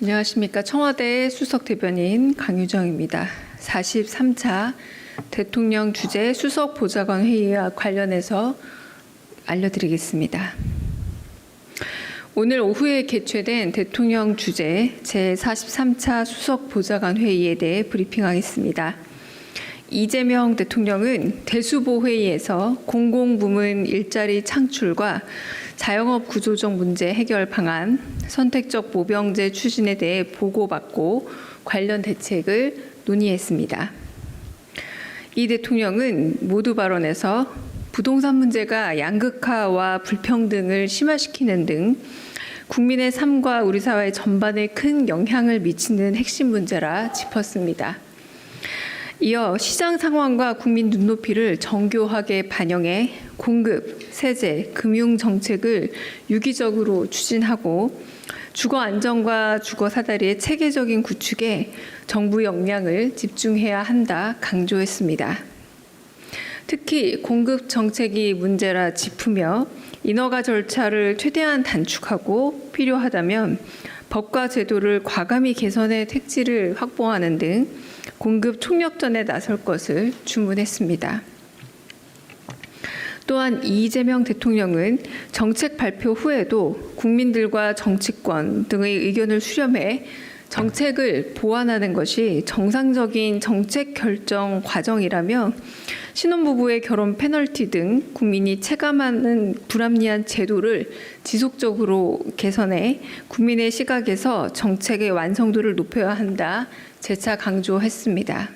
안녕하십니까. 청와대 수석대변인 강유정입니다. 43차 대통령 주재 수석보좌관 회의와 관련해서 알려드리겠습니다. 오늘 오후에 개최된 대통령 주재 제43차 수석보좌관 회의에 대해 브리핑하겠습니다. 이재명 대통령은 대수보 회의에서 공공부문 일자리 창출과 자영업 구조적 문제 해결 방안, 선택적 모병제 추진에 대해 보고받고 관련 대책을 논의했습니다. 이 대통령은 모두 발언에서 부동산 문제가 양극화와 불평등을 심화시키는 등 국민의 삶과 우리 사회 전반에 큰 영향을 미치는 핵심 문제라 짚었습니다. 이어 시장 상황과 국민 눈높이를 정교하게 반영해 공급, 세제, 금융 정책을 유기적으로 추진하고 주거 안정과 주거 사다리의 체계적인 구축에 정부 역량을 집중해야 한다 강조했습니다. 특히 공급 정책이 문제라 짚으며 인허가 절차를 최대한 단축하고 필요하다면 법과 제도를 과감히 개선해 택지를 확보하는 등 공급 총력전에 나설 것을 주문했습니다. 또한 이재명 대통령은 정책 발표 후에도 국민들과 정치권 등의 의견을 수렴해 정책을 보완하는 것이 정상적인 정책 결정 과정이라며 신혼부부의 결혼 페널티 등 국민이 체감하는 불합리한 제도를 지속적으로 개선해 국민의 시각에서 정책의 완성도를 높여야 한다 재차 강조했습니다.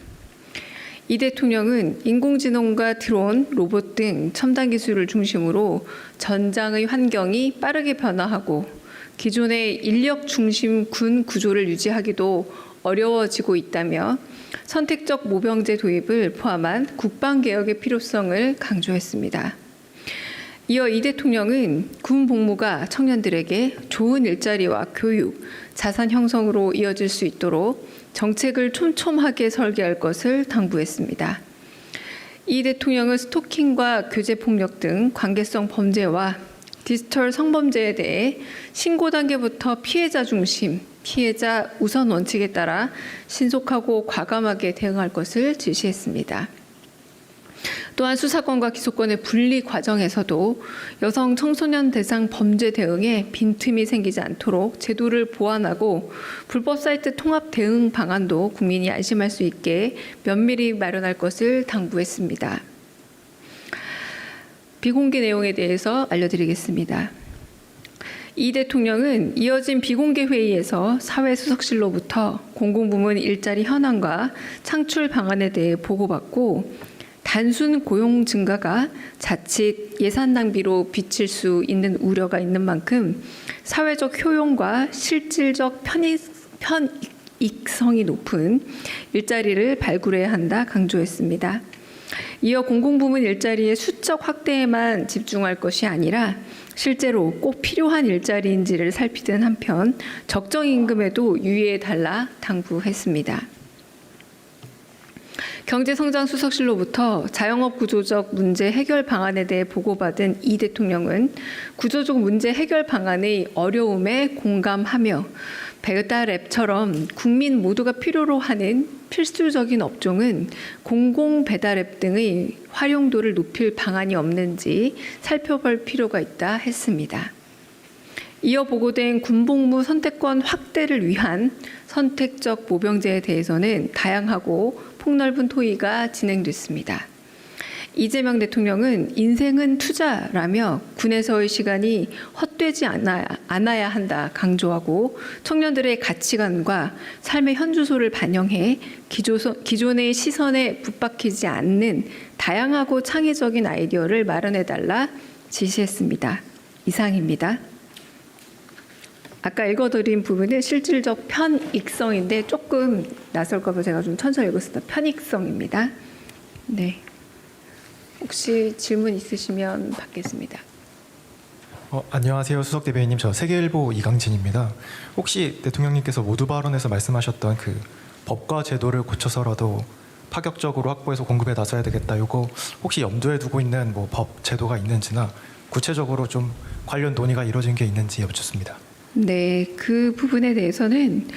이 대통령은 인공지능과 드론, 로봇 등 첨단 기술을 중심으로 전장의 환경이 빠르게 변화하고 기존의 인력 중심 군 구조를 유지하기도 어려워지고 있다며 선택적 모병제 도입을 포함한 국방개혁의 필요성을 강조했습니다. 이어 이 대통령은 군 복무가 청년들에게 좋은 일자리와 교육, 자산 형성으로 이어질 수 있도록 정책을 촘촘하게 설계할 것을 당부했습니다. 이 대통령은 스토킹과 교제폭력 등 관계성 범죄와 디지털 성범죄에 대해 신고 단계부터 피해자 중심, 피해자 우선 원칙에 따라 신속하고 과감하게 대응할 것을 지시했습니다. 또한 수사권과 기소권의 분리 과정에서도 여성 청소년 대상 범죄 대응에 빈틈이 생기지 않도록 제도를 보완하고 불법 사이트 통합 대응 방안도 국민이 안심할 수 있게 면밀히 마련할 것을 당부했습니다. 비공개 내용에 대해서 알려드리겠습니다. 이 대통령은 이어진 비공개 회의에서 사회수석실로부터 공공부문 일자리 현황과 창출 방안에 대해 보고받고 단순 고용 증가가 자칫 예산 낭비로 비칠 수 있는 우려가 있는 만큼 사회적 효용과 실질적 편익성이 높은 일자리를 발굴해야 한다 강조했습니다. 이어 공공부문 일자리의 수적 확대에만 집중할 것이 아니라 실제로 꼭 필요한 일자리인지를 살피는 한편 적정 임금에도 유의해달라 당부했습니다. 경제성장수석실로부터 자영업 구조적 문제 해결 방안에 대해 보고받은 이 대통령은 구조적 문제 해결 방안의 어려움에 공감하며 배달앱처럼 국민 모두가 필요로 하는 필수적인 업종은 공공배달앱 등의 활용도를 높일 방안이 없는지 살펴볼 필요가 있다 했습니다. 이어 보고된 군복무 선택권 확대를 위한 선택적 모병제에 대해서는 다양하고 폭넓은 토의가 진행됐습니다. 이재명 대통령은 인생은 투자라며 군에서의 시간이 헛되지 않아야 한다 강조하고 청년들의 가치관과 삶의 현주소를 반영해 기존의 시선에 붙박히지 않는 다양하고 창의적인 아이디어를 마련해달라 지시했습니다. 이상입니다. 아까 읽어드린 부분은 실질적 편익성인데 조금 낯설까 봐 제가 좀 천천히 읽었습니다. 편익성입니다. 네. 혹시 질문 있으시면 받겠습니다. 안녕하세요. 수석대변인님. 저 세계일보 이강진입니다. 혹시 대통령님께서 모두 발언에서 말씀하셨던 그 법과 제도를 고쳐서라도 파격적으로 확보해서 공급에 나서야 되겠다. 이거 혹시 염두에 두고 있는 뭐 법, 제도가 있는지나 구체적으로 좀 관련 논의가 이루어진 게 있는지 여쭙습니다. 네, 그 부분에 대해서는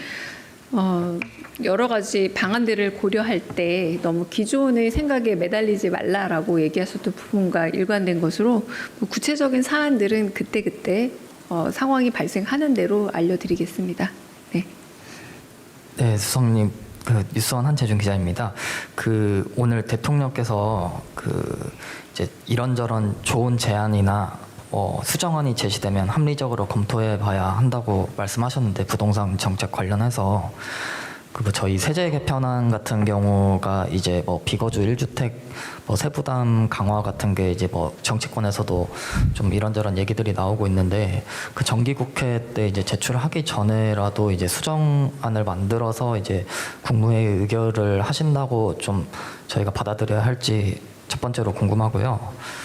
여러 가지 방안들을 고려할 때 너무 기존의 생각에 매달리지 말라라고 얘기하셨던 부분과 일관된 것으로 뭐 구체적인 사안들은 그때그때 상황이 발생하는 대로 알려드리겠습니다. 네. 네, 수석님, 뉴스원 한재준 기자입니다. 오늘 대통령께서 이제 이런저런 좋은 제안이나 수정안이 제시되면 합리적으로 검토해봐야 한다고 말씀하셨는데 부동산 정책 관련해서 저희 세제 개편안 같은 경우가 이제 비거주 1주택 세부담 강화 같은 게 이제 정치권에서도 좀 이런저런 얘기들이 나오고 있는데 정기국회 때 이제 제출하기 전에라도 이제 수정안을 만들어서 이제 국무회의 의결을 하신다고 좀 저희가 받아들여야 할지 첫 번째로 궁금하고요.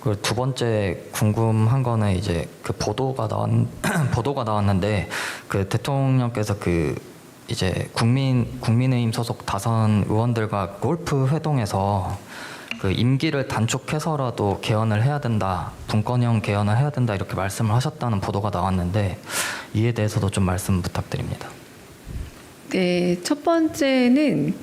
그 두 번째 궁금한 거는 이제 보도가 나왔는데 대통령께서 이제 국민의힘 소속 다선 의원들과 골프 회동에서 임기를 단축해서라도 개헌을 해야 된다, 분권형 개헌을 해야 된다 이렇게 말씀을 하셨다는 보도가 나왔는데 이에 대해서도 좀 말씀 부탁드립니다. 네, 첫 번째는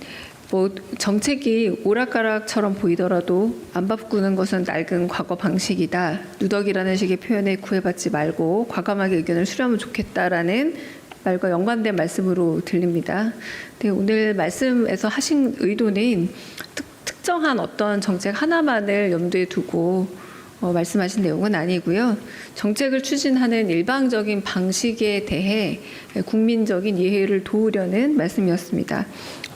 정책이 오락가락처럼 보이더라도 안 바꾸는 것은 낡은 과거 방식이다. 누더기라는 식의 표현에 구애받지 말고 과감하게 의견을 수렴하면 좋겠다라는 말과 연관된 말씀으로 들립니다. 네, 오늘 말씀에서 하신 의도는 특정한 어떤 정책 하나만을 염두에 두고 말씀하신 내용은 아니고요. 정책을 추진하는 일방적인 방식에 대해 국민적인 이해를 도우려는 말씀이었습니다.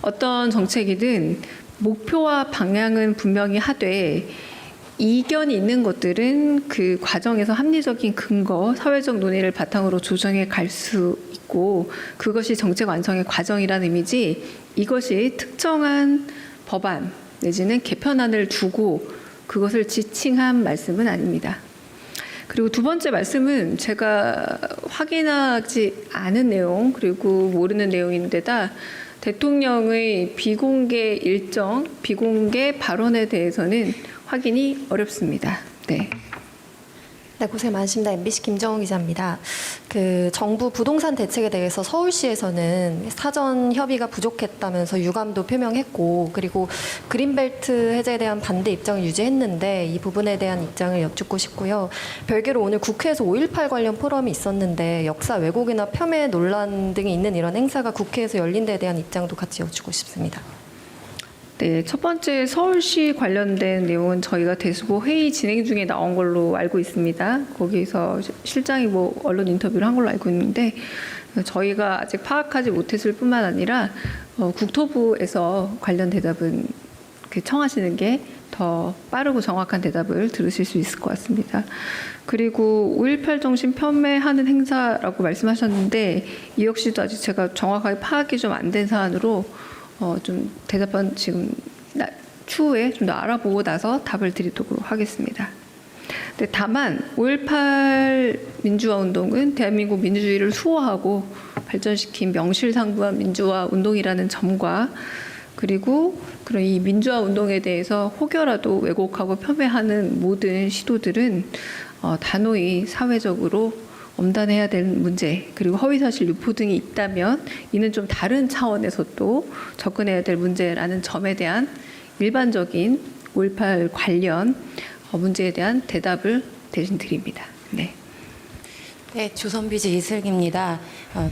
어떤 정책이든 목표와 방향은 분명히 하되 이견이 있는 것들은 그 과정에서 합리적인 근거, 사회적 논의를 바탕으로 조정해 갈 수 있고 그것이 정책 완성의 과정이라는 의미지 이것이 특정한 법안 내지는 개편안을 두고 그것을 지칭한 말씀은 아닙니다. 그리고 두 번째 말씀은 제가 확인하지 않은 내용 그리고 모르는 내용인데다 대통령의 비공개 일정, 비공개 발언에 대해서는 확인이 어렵습니다. 네. 네, 고생 많으십니다. MBC 김정은 기자입니다. 정부 부동산 대책에 대해서 서울시에서는 사전 협의가 부족했다면서 유감도 표명했고, 그리고 그린벨트 해제에 대한 반대 입장을 유지했는데 이 부분에 대한 입장을 여쭙고 싶고요. 별개로 오늘 국회에서 5.18 관련 포럼이 있었는데 역사 왜곡이나 폄훼 논란 등이 있는 이런 행사가 국회에서 열린 데에 대한 입장도 같이 여쭙고 싶습니다. 네, 첫 번째 서울시 관련된 내용은 저희가 대수보 회의 진행 중에 나온 걸로 알고 있습니다. 거기서 실장이 언론 인터뷰를 한 걸로 알고 있는데 저희가 아직 파악하지 못했을 뿐만 아니라 국토부에서 관련 대답은 청하시는 게 더 빠르고 정확한 대답을 들으실 수 있을 것 같습니다. 그리고 5.18 정신 폄훼하는 행사라고 말씀하셨는데 이 역시도 아직 제가 정확하게 파악이 좀 안 된 사안으로 좀 대답은 지금 추후에 좀 더 알아보고 나서 답을 드리도록 하겠습니다. 네, 다만 5.18 민주화 운동은 대한민국 민주주의를 수호하고 발전시킨 명실상부한 민주화 운동이라는 점과 그리고 그런 이 민주화 운동에 대해서 혹여라도 왜곡하고 폄훼하는 모든 시도들은 단호히 사회적으로 엄단해야 될 문제 그리고 허위사실 유포 등이 있다면 이는 좀 다른 차원에서 또 접근해야 될 문제라는 점에 대한 일반적인 5.18 관련 문제에 대한 대답을 대신 드립니다. 네. 네, 조선비지 이슬기입니다.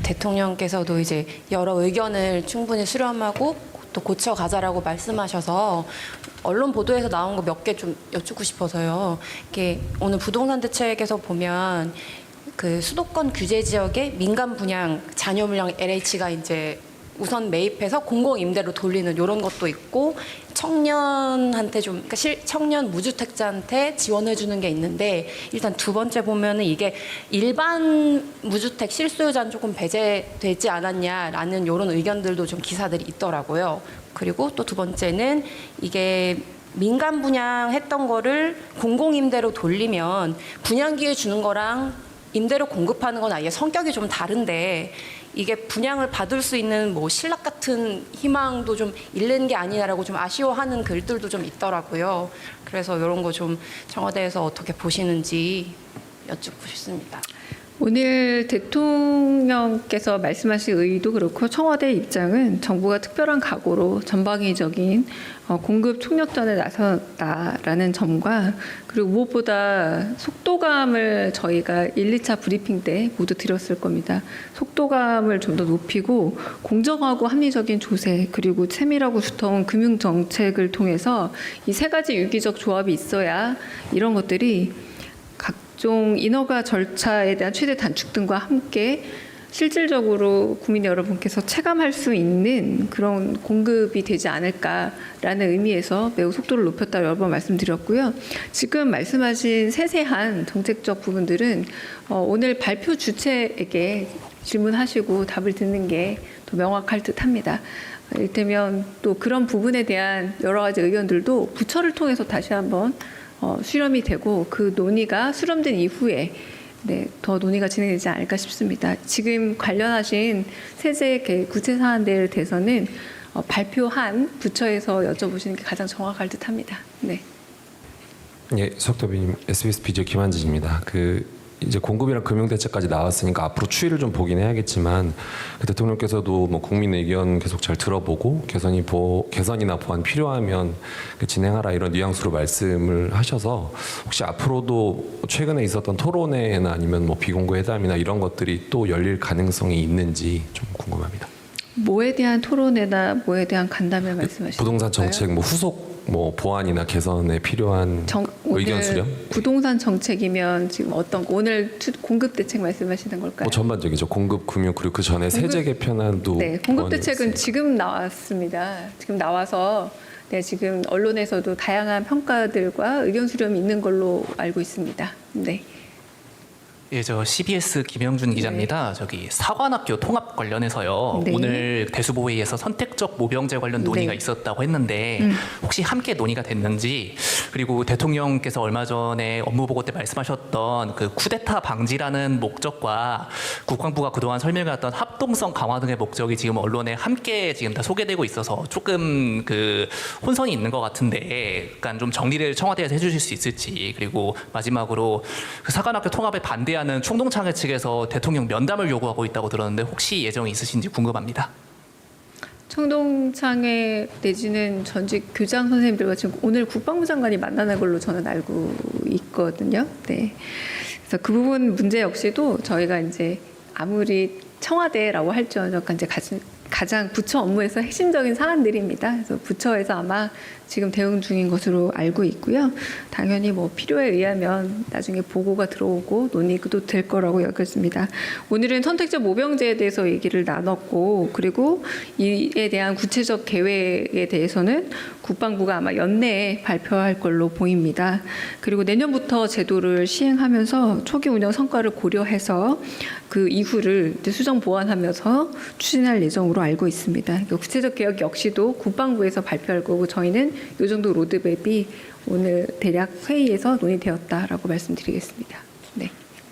대통령께서도 이제 여러 의견을 충분히 수렴하고 또 고쳐가자라고 말씀하셔서 언론 보도에서 나온 거 몇 개 좀 여쭙고 싶어서요. 이게 오늘 부동산 대책에서 보면 수도권 규제 지역의 민간 분양 잔여 물량 LH가 이제 우선 매입해서 공공 임대로 돌리는 이런 것도 있고 청년한테 청년 무주택자한테 지원해 주는 게 있는데 일단 두 번째 보면은 이게 일반 무주택 실소유자는 조금 배제되지 않았냐라는 이런 의견들도 좀 기사들이 있더라고요. 그리고 또 두 번째는 이게 민간 분양했던 거를 공공 임대로 돌리면 분양 기회 주는 거랑 임대료 공급하는 건 아예 성격이 좀 다른데 이게 분양을 받을 수 있는 신락 같은 희망도 좀 잃는 게 아니냐라고 좀 아쉬워하는 글들도 좀 있더라고요. 그래서 이런 거 좀 청와대에서 어떻게 보시는지 여쭙고 싶습니다. 오늘 대통령께서 말씀하신 의도 그렇고 청와대 입장은 정부가 특별한 각오로 전방위적인 공급 총력전에 나섰다라는 점과 그리고 무엇보다 속도감을 저희가 1, 2차 브리핑 때 모두 드렸을 겁니다. 속도감을 좀 더 높이고 공정하고 합리적인 조세 그리고 세밀하고 두터운 금융 정책을 통해서 이 세 가지 유기적 조합이 있어야 이런 것들이 각종 인허가 절차에 대한 최대 단축 등과 함께 실질적으로 국민 여러분께서 체감할 수 있는 그런 공급이 되지 않을까라는 의미에서 매우 속도를 높였다 여러 번 말씀드렸고요. 지금 말씀하신 세세한 정책적 부분들은 오늘 발표 주체에게 질문하시고 답을 듣는 게 더 명확할 듯합니다. 이를테면 또 그런 부분에 대한 여러 가지 의견들도 부처를 통해서 다시 한번 수렴이 되고 그 논의가 수렴된 이후에 더 논의가 진행되지 않을까 싶습니다. 지금 관련하신 세제 구체 사안들에 대해서는 발표한 부처에서 여쭤보시는 게 가장 정확할 듯합니다. 네. 예, 수석대변인 SBS BJ 김한진입니다. 이제 공급이랑 금융 대책까지 나왔으니까 앞으로 추이를 좀 보긴 해야겠지만 대통령께서도 뭐 국민의 의견 계속 잘 들어보고 개선이나 보완 필요하면 진행하라 이런 뉘앙스로 말씀을 하셔서 혹시 앞으로도 최근에 있었던 토론회나 아니면 뭐 비공개 회담이나 이런 것들이 또 열릴 가능성이 있는지 좀 궁금합니다. 뭐에 대한 토론회나 뭐에 대한 간담회 말씀하시는 부동산 건가요? 정책 뭐 후속 뭐 보완이나 개선에 필요한 의견 수렴? 부동산 정책이면 지금 오늘 공급 대책 말씀하시는 걸까요? 뭐 전반적이죠. 공급, 금융 그리고 그 전에 세제 개편안도 네, 공급 보완이 대책은 있어요. 지금 나왔습니다. 지금 나와서 지금 언론에서도 다양한 평가들과 의견 수렴이 있는 걸로 알고 있습니다. 네. 예, 저 CBS 김영준 기자입니다. 저기 사관학교 통합 관련해서요. 네. 오늘 대수보회의에서 선택적 모병제 관련 논의가 네. 있었다고 했는데 혹시 함께 논의가 됐는지 그리고 대통령께서 얼마 전에 업무보고 때 말씀하셨던 그 쿠데타 방지라는 목적과 국방부가 그동안 설명해왔던 합동성 강화 등의 목적이 지금 언론에 함께 지금 다 소개되고 있어서 조금 그 혼선이 있는 것 같은데 약간 좀 정리를 청와대에서 해주실 수 있을지 그리고 마지막으로 그 사관학교 통합에 반대하는 총동창회 측에서 대통령 면담을 요구하고 있다고 들었는데 혹시 예정이 있으신지 궁금합니다. 청동창회 내지는 전직 교장 선생님들과 지금 오늘 국방부 장관이 만나는 걸로 저는 알고 있거든요. 네. 그래서 그 부분 문제 역시도 저희가 이제 아무리 청와대라고 할지언정 이제 가장 부처 업무에서 핵심적인 사안들입니다. 그래서 부처에서 아마 지금 대응 중인 것으로 알고 있고요. 당연히 뭐 필요에 의하면 나중에 보고가 들어오고 논의도 될 거라고 여겼습니다. 오늘은 선택적 모병제에 대해서 얘기를 나눴고 그리고 이에 대한 구체적 계획에 대해서는 국방부가 아마 연내에 발표할 걸로 보입니다. 그리고 내년부터 제도를 시행하면서 초기 운영 성과를 고려해서 그 이후를 이제 수정 보완하면서 추진할 예정으로 알고 있습니다. 구체적 계획 역시도 국방부에서 발표할 거고 저희는 이 정도 로드맵이 오늘 대략 회의에서 논의되었다라고 말씀드리겠습니다. 네.